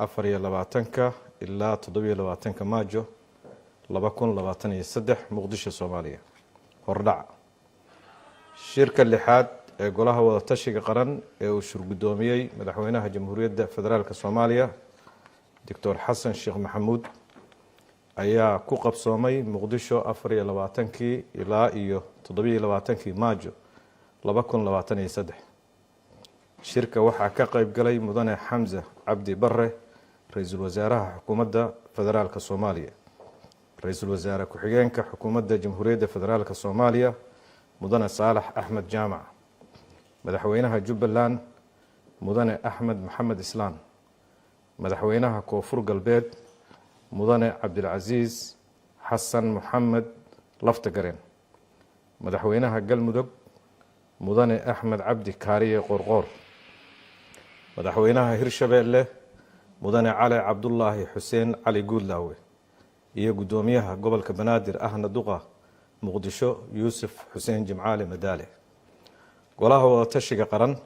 24 ilaa 27 Maajo 2023 Muqdisho Soomaaliya. Hordhac shirka lixaad ee golaha wada tashiga qaran ee uu shirgudoomiyay madaxweynaha Jamhuuriyadda Federaalka Soomaaliya Dr. Xasan Sheekh Maxamuud ayaa ku qabsoomay Muqdisho 24 ilaa 27 Maajo 2023. shirka waxaa ka qayb galay mudane Xamza Cabdi Barre, ra'iisul wasaaraha xukuumadda federaalka Soomaaliya, ra'iisul wasaare ku-xigeenka xukuumadda Jamhuuriyadda Federaalka Soomaaliya mudane Saalax Axmed Jaamac, madaxweynaha Jubbaland mudane Axmed Maxamed Islaan, madaxweynaha Koonfur Galbeed mudane Cabdilcasiis Xasan Maxamed Laftagareen, madaxweynaha Galmudug mudane Axmed Cabdi Kaariye Qorqoor, madaxweynaha Hirshabeelle mudane Cali Cabdullaahi Xuseen Cali Guudlaawe iyo gudoomiyaha gobolka Banaadir ahna duqa Muqdisho Yuusuf Xuseen Jimcaale Madaale. golaha wada tashiga qaran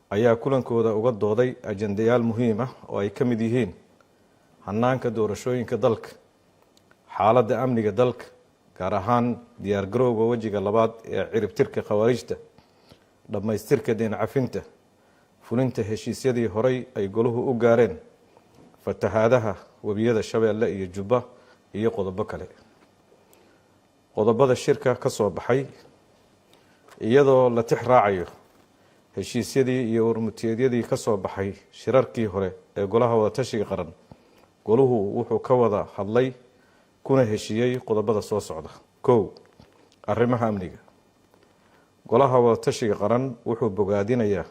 ayaa kulankooda uga dooday ajendayaal muhiim ah oo ay ka mid yihiin hanaanka doorashooyinka dalka, xaaladda amniga dalka, gaar ahaan diyaar garowga wajiga labaad ee ciribtirka khawaarijta, dhammaystirka deen cafinta, fulinta heshiisyadii horey ay goluhu u gaareen, fatahaadaha webiyada Shabeelle iyo Jubba iyo qodobo kale. qodobada shirka ka soo baxay iyadoo la tix raacayo heshiisyadii iyo warmutiyeedyadii ka soo baxay shirarkii hore ee golaha wada tashiga qaran, goluhu wuxuu ka wada hadlay kuna heshiiyey qodobada soo socda. 1. arrimaha amniga. golaha wada tashiga qaran wuxuu bogaadinayaa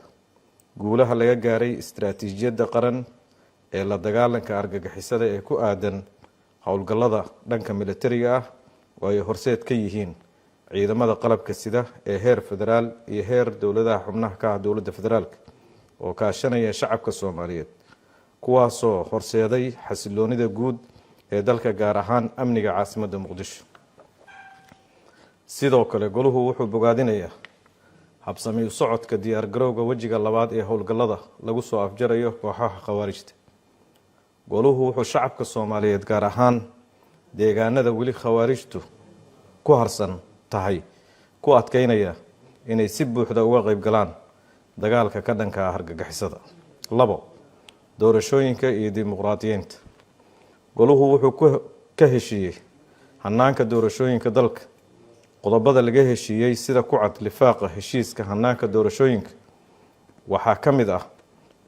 guulaha laga gaaray istiraatiijiyadda qaran ee la dagaalanka argagixisada ee ku aadan howlgallada dhanka militariga ah oo ay horseed ka yihiin ciidamada qalabka sida ee heer federaal iyo heer dowladaha xubnaha ka ah dowladda federaalka oo kaashanaya shacabka Soomaaliyeed, kuwaasoo horseeday xasiloonida guud ee dalka, gaar ahaan amniga caasimadda Muqdisho. sidoo kale goluhu wuxuu bogaadinayaa habsami u socodka diyaar garowga wajiga labaad ee howlgallada lagu soo afjarayo kooxaha khawaarijta. goluhu wuxuu shacabka Soomaaliyeed gaar ahaan deegaanada weli khawaarijtu ku harsan tahay ku adkeynaya inay si buuxda uga qayb galaan dagaalka ka dhanka ah argagixisada. 2. doorashooyinka iyo dimuqraadiyiinta. goluhu wuxuu ka heshiiyey hanaanka doorashooyinka dalka. qodobada laga heshiiyey sida ku cad lifaaqa heshiiska hanaanka doorashooyinka waxaa ka mid ah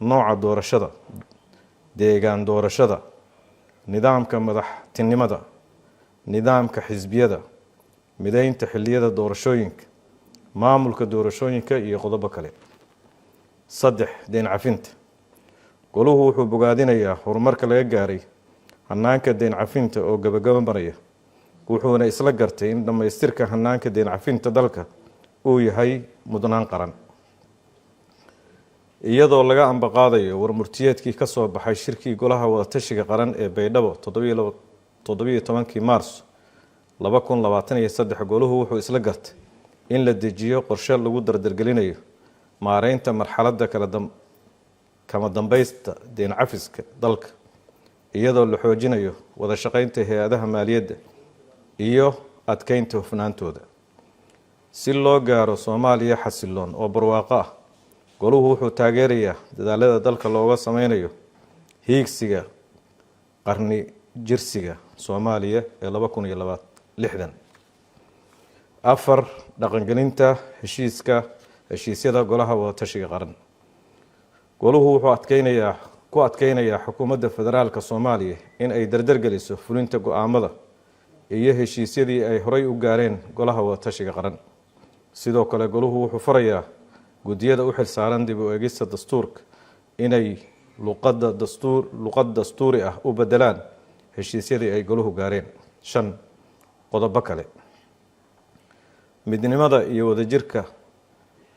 nooca doorashada, deegaan doorashada, nidaamka madaxtinimada, nidaamka xisbiyada, mideynta xilliyada doorashooyinka, maamulka doorashooyinka iyo qodobo kale. 3. deen cafinta. goluhu wuxuu bogaadinayaa horumarka laga gaaray hanaanka deen cafinta oo gabagaba maraya, wuxuuna isla gartay in dhammaystirka hanaanka deen cafinta dalka uu yahay mudnaan qaran. iyadoo laga ambaqaadayo warmurtiyeedkii ka soo baxay shirkii golaha wada tashiga qaran ee Baydhabo 17 Maarso 2023, goluhu wuxuu isla gartay in la dejiyo qorshe lagu dardargelinayo maareynta marxaladda kama dambaysta deen cafiska dalka, iyadoo la xoojinayo wada shaqeynta hay'adaha maaliyadda iyo adkeynta hufnaantooda. si loo gaaro Soomaaliya xasiloon oo barwaaqo ah, goluhu wuxuu taageerayaa dadaalada dalka looga sameynayo hiigsiga qarni jirsiga Soomaaliya ee 2060. 4. dhaqangelinta heshiisyada golaha wada tashiga qaran. goluhu wuxuu ku adkeynayaa xukuumadda federaalka Soomaaliya in ay dardargeliso fulinta go'aamada iyo heshiisyadii ay horey u gaareen golaha wada tashiga qaran. sidoo kale goluhu wuxuu farayaa gudiyada u xilsaaran dib u eegista dastuurka inay luqad dastuuri ah u bedelaan heshiisyadii ay goluhu gaareen. 5. qodobo kale. midnimada iyo wadajirka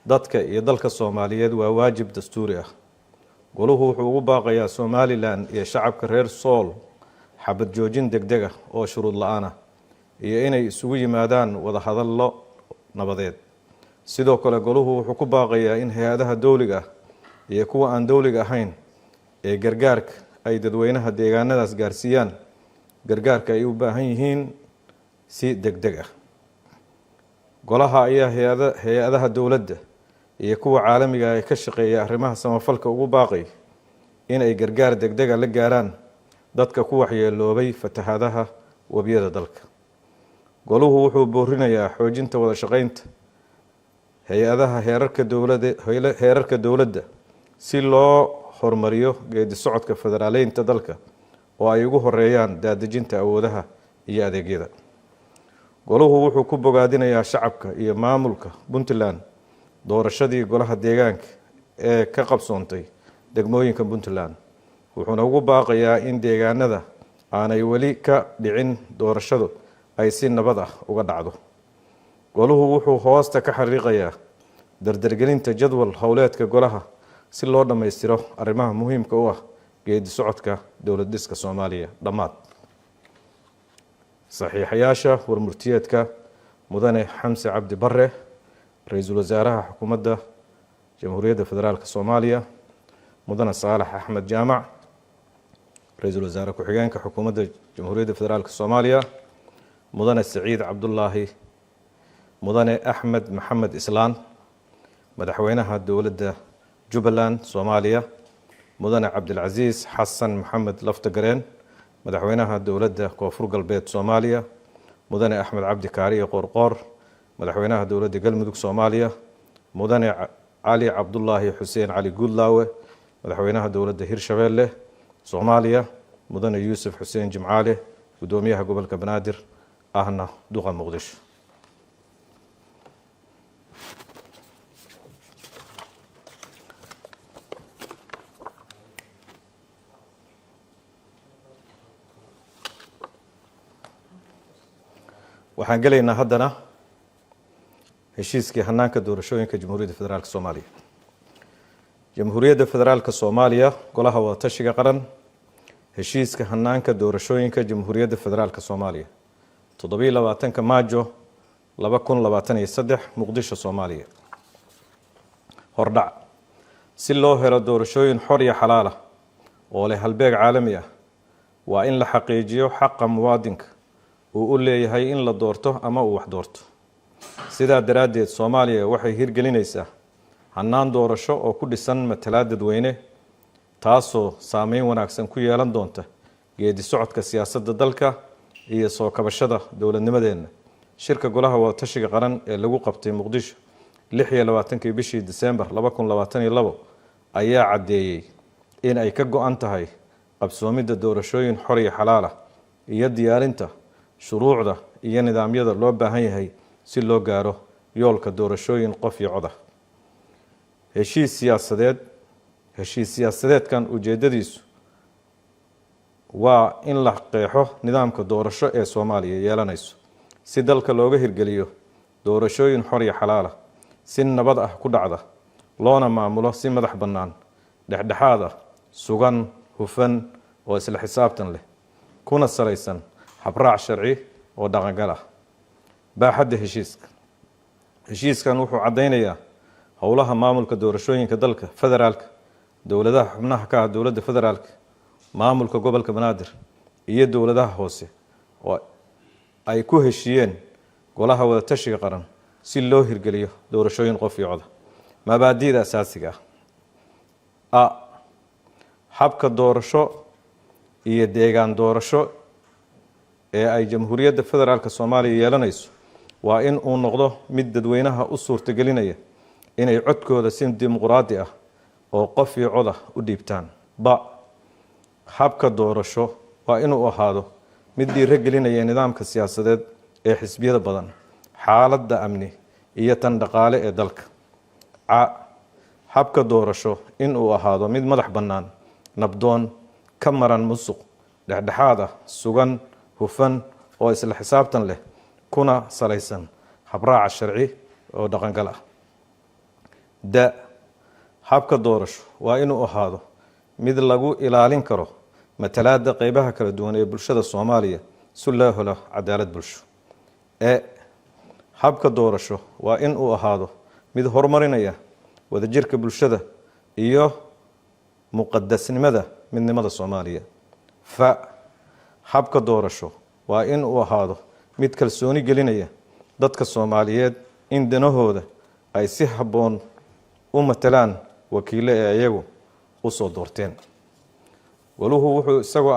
dadka iyo dalka Soomaaliyeed waa waajib dastuuri ah. goluhu wuxuu ugu baaqayaa Somaliland iyo shacabka reer Sool xabad joojin degdeg ah oo shuruud la'aan ah iyo inay isugu yimaadaan wada hadallo nabadeed. sidoo kale goluhu wuxuu ku baaqayaa in hay'adaha dawliga ah iyo kuwa aan dawliga ahayn ee gargaarka ay dadweynaha deegaanadaas gaarsiiyaan gargaarka ay u baahan yihiin si degdeg ah. golaha ayaa hay-adaha dowladda iyo kuwa caalamiga ah ee ka shaqeeya arrimaha samafalka ugu baaqay in ay gargaar degdega la gaaraan dadka ku waxyeeloobay fatahaadaha webiyada dalka. goluhu wuxuu boorinayaa xoojinta wada shaqeynta hay-adaha heerarka dowladda si loo horumariyo geedi socodka federaaleynta dalka oo ay ugu horeeyaan daadejinta awoodaha iyo adeegyada. goluhu wuxuu ku bogaadinayaa shacabka iyo maamulka Puntland doorashadii golaha deegaanka ee ka qabsoontay degmooyinka Puntland, wuxuuna ugu baaqayaa in deegaanada aanay weli ka dhicin doorashadu ay si nabad ah uga dhacdo. goluhu wuxuu hoosta ka xariiqayaa dardargelinta jadwal howleedka golaha si loo dhammaystiro arrimaha muhiimka u ah geedi socodka dowlad dhiska Soomaaliya. dhammaad saxiixayaasha warmurtiyeedka mudane xamse cabdi barre, ra-iisul wasaaraha xukuumadda jamhuuriyadda federaalka Soomaaliya mudane saalax axmed jaamac, ra-iisul wasaare ku-xigeenka xukuumadda jamhuuriyadda federaalka Soomaaliya mudane saciid cabdullaahi, mudane axmed maxamed islaan, madaxweynaha dowladda Jubbaland Soomaaliya mudane cabdilcasiis xasan maxamed laftagareen, madaxweynaha dowladda koonfur galbeed Soomaaliya mudane axmed cabdi kaariye qoorqoor, madaxweynaha dowladda galmudug Soomaaliya mudane cali cabdullaahi xuseen cali guudlaawe, madaxweynaha dowladda hirshabeelle Soomaaliya mudane yuusuf xuseen jimcaale, gudoomiyaha gobolka banaadir ahna duqa muqdisho. waxaan gelaynaa haddana heshiiskii hanaanka doorashooyinka jamhuuriyadda federaalka Soomaaliya. jamhuuriyadda federaalka Soomaaliya golaha wada tashiga qaran heshiiska hanaanka doorashooyinka jamhuuriyadda federaalka Soomaaliya 27 Maajo 2023 Muqdisho Soomaaliya. hordhac si loo helo doorashooyin xor iyo xalaal ah oo leh halbeeg caalami ah waa in la xaqiijiyo xaqa muwaadinka uu u leeyahay in la doorto ama uu wax doorto. sidaa daraaddeed Soomaaliya waxay hirgelinaysaa hannaan doorasho oo ku dhisan matalaad dadweyne taasoo saameyn wanaagsan ku yeelan doonta geedi socodka siyaasadda dalka iyo soo kabashada dowladnimadeena. shirka golaha wada tashiga qaran ee lagu qabtay Muqdisho 26 bishii December 2022 ayaa cadeeyay in ay ka go'an tahay qabsoomidda doorashooyin xor iyo xalaal ah iyo diyaarinta shuruucda iyo nidaamyada loo baahan yahay si loo gaaro yoolka doorashooyin qof iyo cod ah. heshiis siyaasadeedkan ujeedadiisu waa in la qeexo nidaamka doorasho ee Soomaaliya yeelanayso si dalka looga hirgeliyo doorashooyin xor iyo xalaal ah si nabad ah ku dhacda loona maamulo si madax bannaan, dhexdhexaad ah, sugan, hufan oo isla xisaabtan leh, kuna salaysan habraac sharci oo dhaqangal ah. baaxadda heshiiskan wuxuu cadeynayaa howlaha maamulka doorashooyinka dalka federaalka, dowladaha xubnaha ka ah dowladda federaalka, maamulka gobolka banaadir iyo dowladaha hoose oo ay ku heshiiyeen golaha wada tashiga qaran si loo hirgeliyo doorashooyin qof iyo cod ah. mabaadi'da asaasiga ah: habka doorasho iyo deegaan doorasho ee ay jamhuuriyadda federaalka Soomaaliya yeelanayso waa in uu noqdo mid dadweynaha u suurtagelinaya inay codkooda si dimuqraadi ah oo qof iyo cod ah u dhiibtaan. habka doorasho waa inuu ahaado mid dhiirigelinaya nidaamka siyaasadeed ee xisbiyada badan, xaaladda amni iyo tan dhaqaale ee dalka. habka doorasho inuu ahaado mid madax bannaan, nabdoon, ka maran musuq, dhexdhexaad ah, sugan, hufan oo isla xisaabtan leh, kuna salaysan habraac sharci oo dhaqangal ah. habka doorasho waa inuu ahaado mid lagu ilaalin karo matalaadda qaybaha kala duwan ee bulshada Soomaaliya si loo helo cadaalad bulsho. habka doorasho waa inuu ahaado mid horumarinaya wadajirka bulshada iyo muqadasnimada midnimada Soomaaliya. Fa habka doorasho waa in uu ahaado mid kalsooni gelinaya dadka Soomaaliyeed in danahooda ay si habboon u matalaan wakiilo ee iyagu u soo doorteen. Goluhu wuxuu isagoo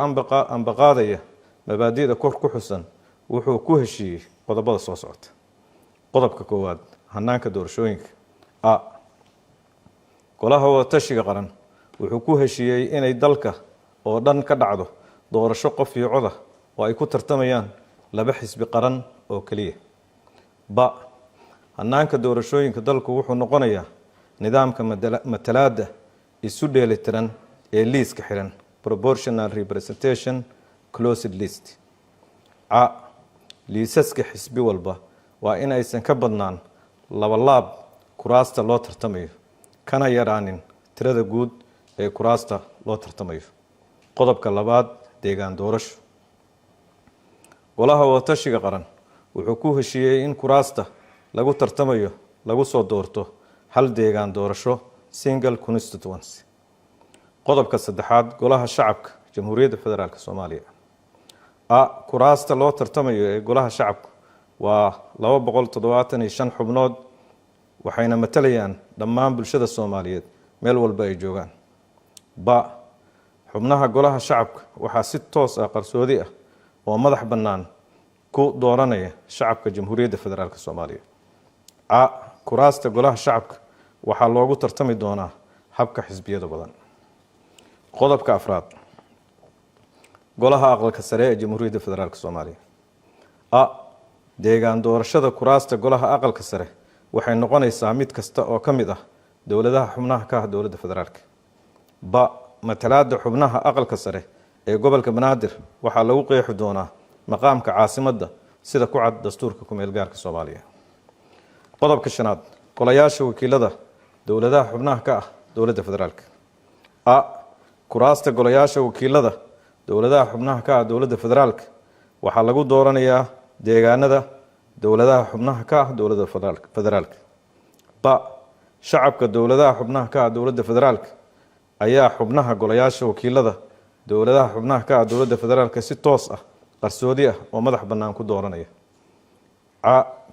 ambaqaadaya mabaadi'da kor ku xusan wuxuu ku heshiiyey qodobada soo socota. Qodobka koowaad, hannaanka doorashooyinka. Golaha wadatashiga qaran wuxuu ku heshiiyey inay dalka oo dhan ka dhacdo doorasho qof iyo cod ah oo ay ku tartamayaan 2 xisbi qaran oo kaliya. Hannaanka doorashooyinka dalku wuxuu noqonayaa nidaamka matalaadda isu dheelitiran ee liiska xiran, proportional representation closed list. Liisaska xisbi walba waa in aysan ka badnaan 2 laab kuraasta loo tartamayo, kana yaraanin tirada guud ee kuraasta loo tartamayo. Qodobka labaad, deegaan doorasho. Golaha wadatashiga qaran wuxuu ku heshiiyey in kuraasta lagu tartamayo lagu soo doorto hal deegaan doorasho, single constituency. Qodobka saddexaad, golaha shacabka Jamhuuriyadda Federaalka Soomaaliya. Kuraasta loo tartamayo ee golaha shacabka waa 275 xubnood, waxayna matalayaan dhammaan bulshada Soomaaliyeed meel walba ay joogaan. Xubnaha golaha shacabka waxaa si toos ah qarsoodi ah oo madax bannaan ku dooranaya shacabka Jamhuuriyadda Federaalka Soomaaliya. Kuraasta golaha shacabka waxaa loogu tartami doonaa habka xisbiyada badan. Qodobka afraad, golaha aqalka sare ee Jamhuuriyadda Federaalka Soomaaliya. Deegaan doorashada kuraasta golaha aqalka sare waxay noqonaysaa mid kasta oo ka mid ah dowladaha xubnaha ka ah dowladda federaalka. Matalaadda xubnaha aqalka sare ee gobolka Banaadir waxaa lagu qeexi doonaa maqaamka caasimadda sida ku cad dastuurka ku-meel gaarka Soomaaliya. Qodobka shanaad, golayaasha wakiilada dowladaha xubnaha ka ah dowladda federaalka. Kuraasta golayaasha wakiilada dowladaha xubnaha ka ah dowladda federaalka waxaa lagu dooranayaa deegaanada dowladaha xubnaha ka ah dowladda federaalka. Shacabka dowladaha xubnaha ka ah dowladda federaalka ayaa xubnaha golayaasha wakiilada dowladaha xubnaha ka ah dowladda federaalka si toos ah qarsoodi ah oo madax bannaan ku dooranaya.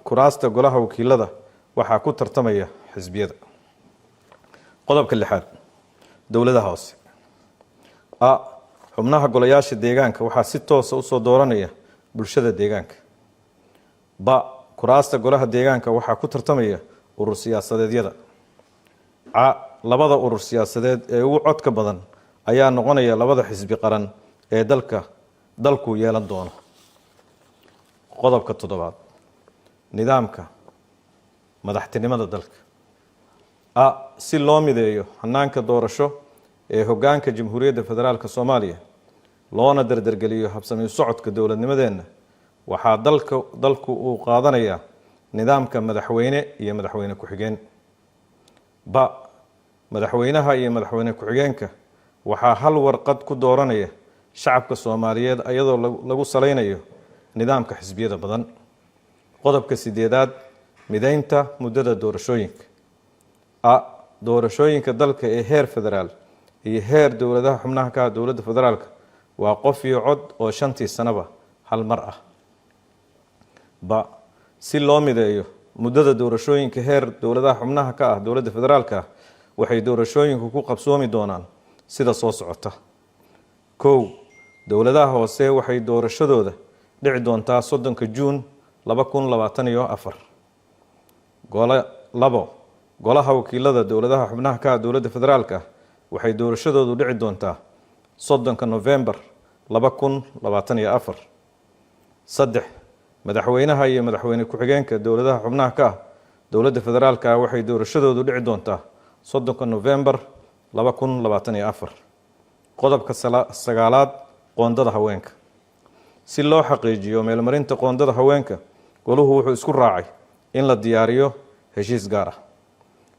Kuraasta golaha wakiilada waxaa ku tartamaya xisbiyada. Qodobka lixaad, dowladaha hoose. Xubnaha golayaasha deegaanka waxaa si toos ah u soo dooranaya bulshada deegaanka. Kuraasta golaha deegaanka waxaa ku tartamaya urur siyaasadeedyada. Labada urur siyaasadeed ee ugu codka badan ayaa noqonaya 2 xisbi qaran ee dalku yeelan doono. Qodobka toddobaad, nidaamka madaxtinimada dalka. Si loo mideeyo hannaanka doorasho ee hoggaanka Jamhuuriyadda Federaalka Soomaaliya loona dardargeliyo habsami u socodka dowladnimadeenna, waxaa dalku uu qaadanayaa nidaamka madaxweyne iyo madaxweyne ku-xigeen. Madaxweynaha iyo madaxweyne ku-xigeenka waxaa hal warqad ku dooranaya shacabka Soomaaliyeed iyadoo lagu saleynayo nidaamka xisbiyada badan. Qodobka 8aad, mideynta muddada doorashooyinka. Doorashooyinka dalka ee heer federaal iyo heer dowladaha xubnaha ka ah dowladda federaalka waa qof iyo cod oo 5 sanaba hal mar ah. Si loo mideeyo muddada doorashooyinka heer dowladaha xubnaha ka ah dowladda federaalka waxay doorashooyinku ku qabsoomi doonaan sida soo socota. 1. Dowladaha hoose waxay doorashadooda dhici doontaa 30 Juun 2024. 2. Golaha wakiilada dowladaha xubnaha ka ah dowladda federaalka waxay doorashadoodu dhici doontaa 30 November 2024. 3. Madaxweynaha iyo madaxweyne ku-xigeenka dowladaha xubnaha ka ah dowladda federaalka waxay doorashadoodu dhici doontaa 30 November 2024. Qodobka 9aad, qoondada haweenka. Si loo xaqiijiyo meelmarinta qoondada haweenka, goluhu wuxuu isku raacay in la diyaariyo heshiis gaar ah.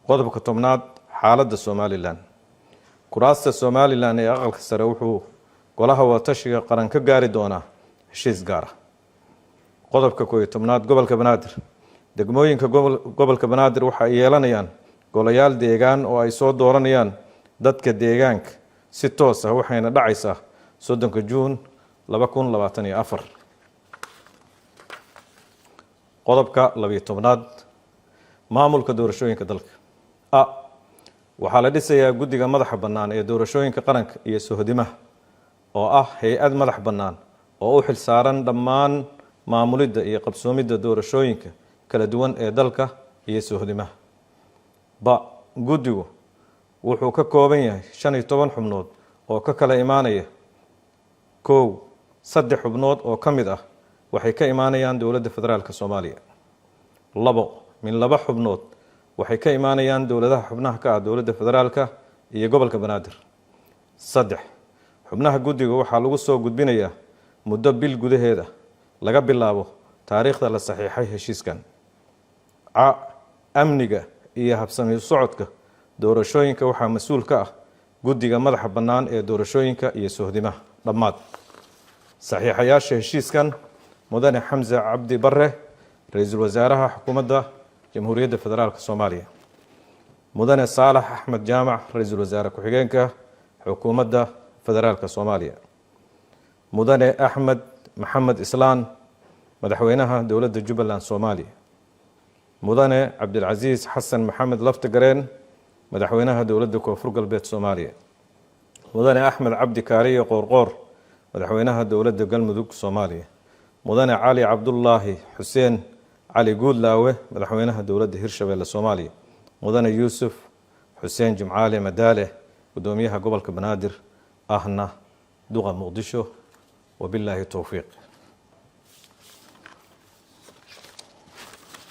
Qodobka 10aad, xaaladda Somaliland. Kuraasta Somaliland ee aqalka sare wuxuu golaha wadatashiga qaran ka gaari doonaa heshiis gaar ah. Qodobka 11aad, gobolka Banaadir. Degmooyinka gobolka Banaadir waxa ay yeelanayaan golayaal deegaan oo ay soo dooranayaan dadka deegaanka si toos ah waxayna dhacaysaa 30 Juun 2024. qodobka 12aad maamulka doorashooyinka dalka. waxaa la dhisayaa guddiga madaxa bannaan ee doorashooyinka qaranka iyo sohdimaha oo ah hay-ad madax bannaan oo u xilsaaran dhammaan maamulidda iyo qabsoomidda doorashooyinka kala duwan ee dalka iyo sohdimaha. guddigu wuxuu ka kooban yahay 15 xubnood oo ka kala imaanaya 3 xubnood oo ka mid ah waxay ka imaanayaan dowladda federaalka Soomaaliya. 2 xubnood waxay ka imaanayaan dowladaha xubnaha ka ah dowladda federaalka iyo gobolka Banaadir. 3 xubnaha guddiga waxaa lagu soo gudbinayaa muddo bil gudaheeda laga bilaabo taariikhda la saxiixay heshiiskan. amniga iyo habsami socodka doorashooyinka waxaa mas'uul ka ah guddiga madaxa bannaan ee doorashooyinka iyo sohdimaha. dhammaad saxiixayaasha heshiiskan mudane Xamse Cabdi Barre, ra'iisul wasaaraha xukuumadda jamhuuriyadda federaalka Soomaaliya; mudane Saalax Axmed Jaamac, ra'iisul wasaare ku-xigeenka xukuumadda federaalka Soomaaliya; mudane Axmed Maxamed Islaan, madaxweynaha dowladda Jubbaland Soomaaliya; mudane Cabdilcasiis Xasan Maxamed Laftagareen, madaxweynaha dowladda Koonfur Galbeed Soomaaliya; mudane Axmed Cabdi Kaariye Qoorqoor, madaxweynaha dowladda Galmudug Soomaaliya; mudane Cali Cabdullaahi Xuseen Cali Guudlaawe, madaxweynaha dowladda Hirshabeelle Soomaaliya; mudane Yuusuf Xuseen Jimcaale Madaale, gudoomiyaha gobolka Banaadir ahna duqa Muqdisho. وبالله التوفيق.